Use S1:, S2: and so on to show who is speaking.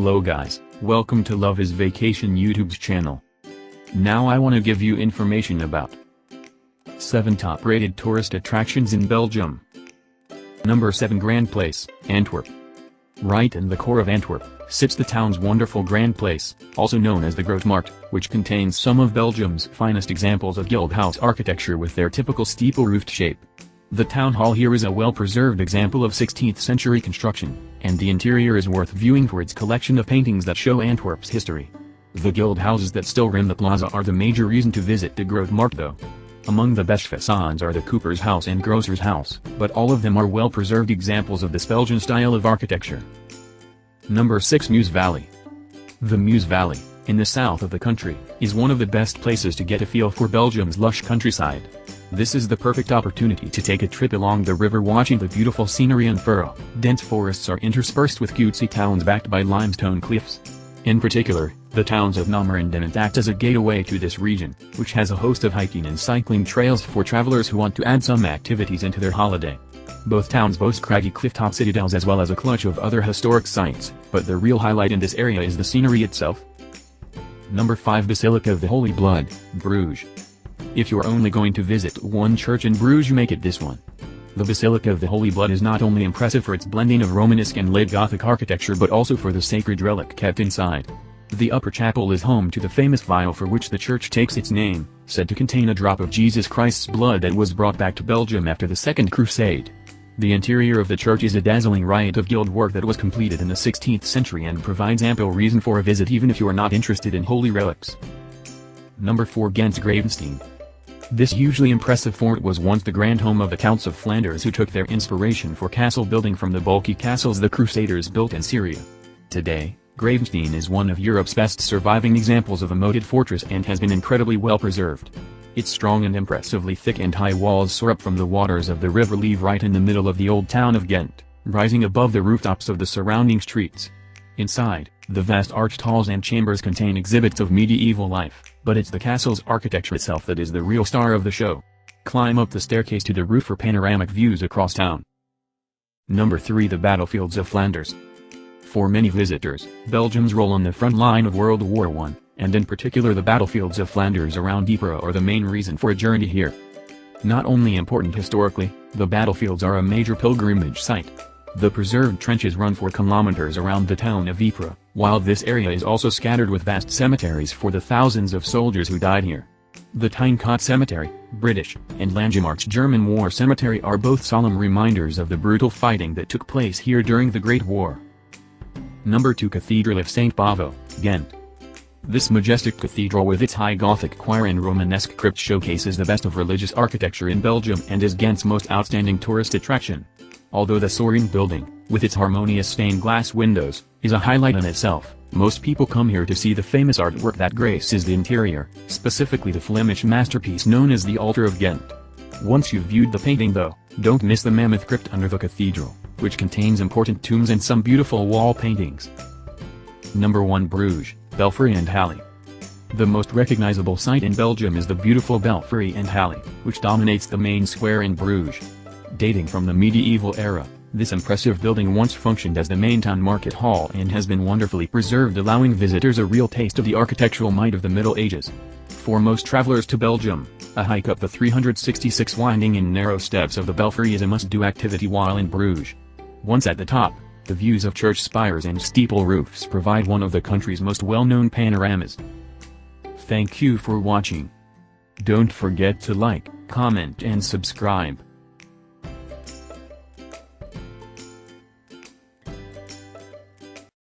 S1: Hello guys, welcome to Love is Vacation YouTube's channel. Now I want to give you information about 7 top rated tourist attractions in Belgium. Number 7, Grand Place, Antwerp. Right in the core of Antwerp sits the town's wonderful Grand Place, also known as the Grote Markt, which contains some of Belgium's finest examples of guild house architecture with their typical steeple-roofed shape. The town hall here is a well-preserved example of 16th century construction, and the interior is worth viewing for its collection of paintings that show Antwerp's history. The guild houses that still rim the plaza are the major reason to visit the Grote Markt though. Among the best facades are the Cooper's House and Grocer's House, but all of them are well-preserved examples of this Belgian style of architecture. Number 6, Meuse Valley. The Meuse Valley, in the south of the country, is one of the best places to get a feel for Belgium's lush countryside. This is the perfect opportunity to take a trip along the river watching the beautiful scenery unfurl. Dense forests are interspersed with cutesy towns backed by limestone cliffs. In particular, the towns of Namur and Ghent act as a gateway to this region, which has a host of hiking and cycling trails for travelers who want to add some activities into their holiday. Both towns boast craggy clifftop citadels as well as a clutch of other historic sites, but the real highlight in this area is the scenery itself. Number 5, Basilica of the Holy Blood, Bruges. If you're only going to visit one church in Bruges, make it this one. The Basilica of the Holy Blood is not only impressive for its blending of Romanesque and late Gothic architecture but also for the sacred relic kept inside. The upper chapel is home to the famous vial for which the church takes its name, said to contain a drop of Jesus Christ's blood that was brought back to Belgium after the Second Crusade. The interior of the church is a dazzling riot of guild work that was completed in the 16th century and provides ample reason for a visit even if you are not interested in holy relics. Number 4, Ghent's Gravenstein. This hugely impressive fort was once the grand home of the Counts of Flanders who took their inspiration for castle building from the bulky castles the Crusaders built in Syria. Today, Gravenstein is one of Europe's best surviving examples of a moated fortress and has been incredibly well preserved. Its strong and impressively thick and high walls soar up from the waters of the river Lieve right in the middle of the old town of Ghent, rising above the rooftops of the surrounding streets. Inside, the vast arched halls and chambers contain exhibits of medieval life, but it's the castle's architecture itself that is the real star of the show. Climb up the staircase to the roof for panoramic views across town. Number 3, the battlefields of Flanders. For many visitors, Belgium's role on the front line of World War I, and in particular the battlefields of Flanders around Ypres, are the main reason for a journey here. Not only important historically, the battlefields are a major pilgrimage site. The preserved trenches run for kilometers around the town of Ypres, while this area is also scattered with vast cemeteries for the thousands of soldiers who died here. The Tyncot Cemetery, British, and Langemarck's German War Cemetery are both solemn reminders of the brutal fighting that took place here during the Great War. Number 2, Cathedral of St. Bavo, Ghent. This majestic cathedral with its high Gothic choir and Romanesque crypt showcases the best of religious architecture in Belgium and is Ghent's most outstanding tourist attraction. Although the soaring building, with its harmonious stained glass windows, is a highlight in itself, most people come here to see the famous artwork that graces the interior, specifically the Flemish masterpiece known as the Altar of Ghent. Once you've viewed the painting though, don't miss the mammoth crypt under the cathedral, which contains important tombs and some beautiful wall paintings. Number 1, Bruges, Belfry and Halle. The most recognizable site in Belgium is the beautiful Belfry and Halle, which dominates the main square in Bruges. Dating from the medieval era, this impressive building once functioned as the main town market hall and has been wonderfully preserved, allowing visitors a real taste of the architectural might of the Middle Ages. For most travelers to Belgium, a hike up the 366 winding and narrow steps of the Belfry is a must-do activity while in Bruges. Once at the top, the views of church spires and steeple roofs provide one of the country's most well-known panoramas. Thank you for watching. Don't forget to like, comment and subscribe.